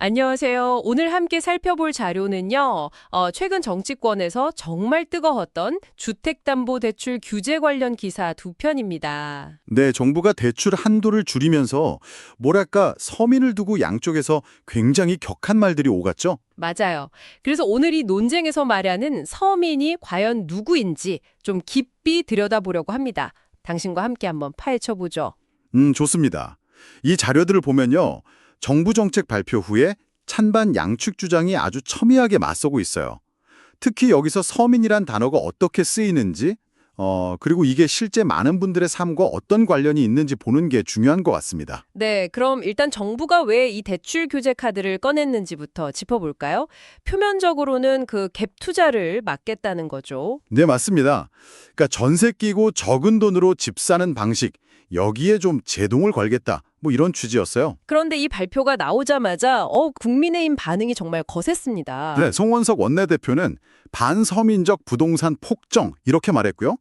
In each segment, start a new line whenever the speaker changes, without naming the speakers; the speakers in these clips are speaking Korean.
안녕하세요. 오늘 함께 살펴볼 자료는요, 최근 정치권에서 정말 뜨거웠던 주택담보대출 규제 관련 기사 두 편입니다.
네, 정부가 대출 한도를 줄이면서 뭐랄까 서민을 두고 양쪽에서 굉장히 격한 말들이 오갔죠?
맞아요. 그래서 오늘 이 논쟁에서 말하는 서민이 과연 누구인지 좀 깊이 들여다보려고 합니다. 당신과 함께 한번 파헤쳐보죠.
좋습니다. 이 자료들을 보면요. 정부 정책 발표 후에 찬반 양측 주장이 아주 첨예하게 맞서고 있어요. 특히 여기서 서민이란 단어가 어떻게 쓰이는지, 그리고 이게 실제 많은 분들의 삶과 어떤 관련이 있는지 보는 게 중요한 것 같습니다.
네, 그럼 일단 정부가 왜 이 대출 규제 카드를 꺼냈는지부터 짚어볼까요? 표면적으로는 그 갭 투자를 막겠다는 거죠.
네, 맞습니다. 그러니까 전세 끼고 적은 돈으로 집 사는 방식, 여기에 좀 제동을 걸겠다. 뭐 이런 취지였어요.
그런데 이 발표가 나오자마자 국민의힘 반응이 정말 거셌습니다.
네, 송원석 원내대표는 반서민적 부동산 폭정 이렇게 말했고요.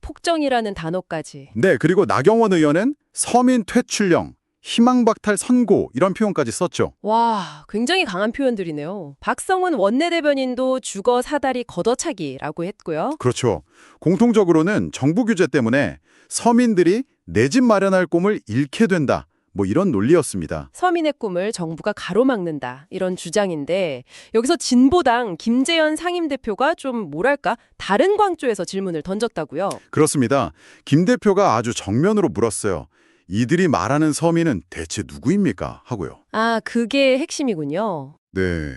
폭정이라는 단어까지.
네, 그리고 나경원 의원은 서민 퇴출령, 희망박탈 선고 이런 표현까지 썼죠.
와, 굉장히 강한 표현들이네요. 박성훈 원내대변인도 주거 사다리 걷어차기라고 했고요.
그렇죠. 공통적으로는 정부 규제 때문에 서민들이 내 집 마련할 꿈을 잃게 된다. 뭐 이런 논리였습니다.
서민의 꿈을 정부가 가로막는다. 이런 주장인데 여기서 진보당 김재현 상임대표가 좀 뭐랄까 다른 광조에서 질문을 던졌다고요.
그렇습니다. 김 대표가 아주 정면으로 물었어요. 이들이 말하는 서민은 대체 누구입니까? 하고요.
그게 핵심이군요.
네.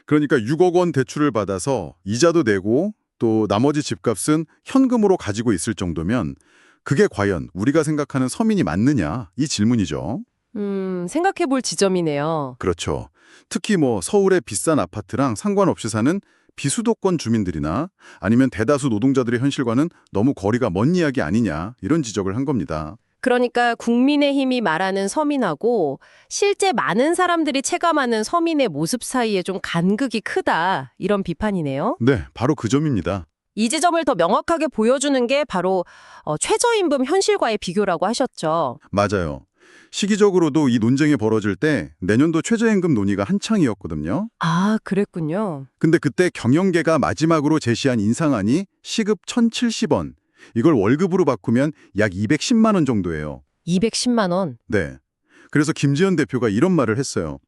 그러니까 6억 원 대출을 받아서 이자도 내고 또 나머지 집값은 현금으로 가지고 있을 정도면 그게 과연 우리가 생각하는 서민이 맞느냐? 이 질문이죠.
생각해 볼 지점이네요.
그렇죠. 특히 뭐 서울의 비싼 아파트랑 상관없이 사는 비수도권 주민들이나 아니면 대다수 노동자들의 현실과는 너무 거리가 먼 이야기 아니냐 이런 지적을 한 겁니다.
그러니까 국민의힘이 말하는 서민하고 실제 많은 사람들이 체감하는 서민의 모습 사이에 좀 간극이 크다. 이런 비판이네요.
네, 바로 그 점입니다.
이 지점을 더 명확하게 보여주는 게 바로 최저임금 현실과의 비교라고 하셨죠.
맞아요. 시기적으로도 이 논쟁이 벌어질 때 내년도 최저임금 논의가 한창이었거든요.
그랬군요.
근데 그때 경영계가 마지막으로 제시한 인상안이 시급 1,070원. 이걸 월급으로 바꾸면 약 210만 원 정도예요.
210만 원.
네. 그래서 김지현 대표가 이런 말을 했어요.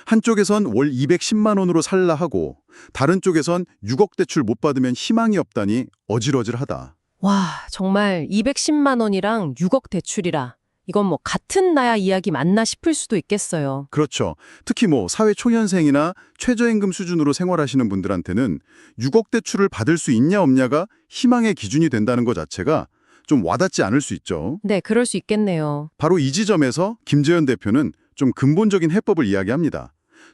한쪽에선 월 210만 원으로 살라 하고 다른 쪽에선 6억 대출 못 받으면 희망이 없다니 어질어질하다.
와, 정말 210만 원이랑 6억 대출이라. 이건 뭐 같은 나야 이야기 맞나 싶을 수도 있겠어요.
그렇죠. 특히 뭐 사회 초년생이나 최저임금 수준으로 생활하시는 분들한테는 6억 대출을 받을 수 있냐 없냐가 희망의 기준이 된다는 것 자체가 좀 와닿지 않을 수 있죠.
네, 그럴 수 있겠네요.
바로 이 지점에서 김재현 대표는 좀 근본적인 해법을 이야기합니다.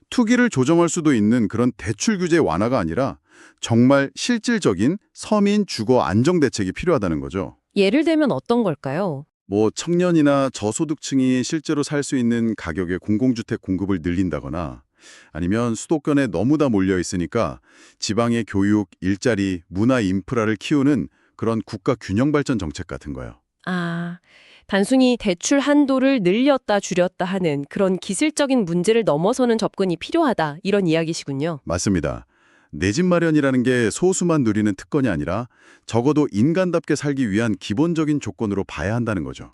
투기를 조정할 수도 있는 그런 대출 규제 완화가 아니라 정말 실질적인 서민 주거 안정 대책이 필요하다는 거죠.
예를 들면 어떤 걸까요?
뭐 청년이나 저소득층이 실제로 살 수 있는 가격의 공공주택 공급을 늘린다거나 아니면 수도권에 너무 다 몰려 있으니까 지방의 교육, 일자리, 문화 인프라를 키우는 그런 국가 균형 발전 정책 같은 거요.
단순히 대출 한도를 늘렸다 줄였다 하는 그런 기술적인 문제를 넘어서는 접근이 필요하다. 이런 이야기시군요.
맞습니다. 내 집 마련이라는 게 소수만 누리는 특권이 아니라 적어도 인간답게 살기 위한 기본적인 조건으로 봐야 한다는 거죠.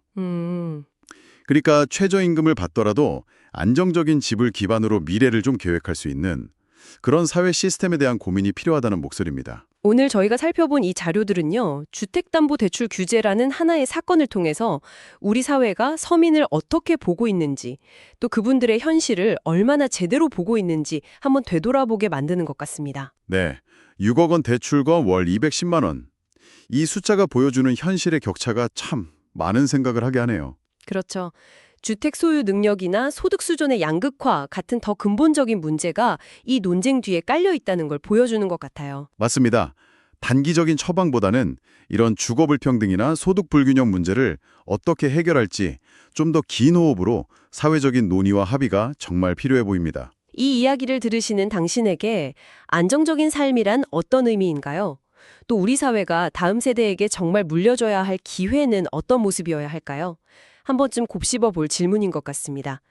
그러니까 최저임금을 받더라도 안정적인 집을 기반으로 미래를 좀 계획할 수 있는 그런 사회 시스템에 대한 고민이 필요하다는 목소리입니다.
오늘 저희가 살펴본 이 자료들은요, 주택담보대출 규제라는 하나의 사건을 통해서 우리 사회가 서민을 어떻게 보고 있는지, 또 그분들의 현실을 얼마나 제대로 보고 있는지 한번 되돌아보게 만드는 것 같습니다.
네, 6억 원 대출과 월 210만 원. 이 숫자가 보여주는 현실의 격차가 참 많은 생각을 하게 하네요.
그렇죠. 주택 소유 능력이나 소득 수준의 양극화 같은 더 근본적인 문제가 이 논쟁 뒤에 깔려 있다는 걸 보여주는 것 같아요.
맞습니다. 단기적인 처방보다는 이런 주거 불평등이나 소득 불균형 문제를 어떻게 해결할지 좀 더 긴 호흡으로 사회적인 논의와 합의가 정말 필요해 보입니다.
이 이야기를 들으시는 당신에게 안정적인 삶이란 어떤 의미인가요? 또 우리 사회가 다음 세대에게 정말 물려줘야 할 기회는 어떤 모습이어야 할까요? 한 번쯤 곱씹어 볼 질문인 것 같습니다.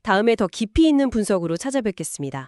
다음에 더 깊이 있는 분석으로 찾아뵙겠습니다.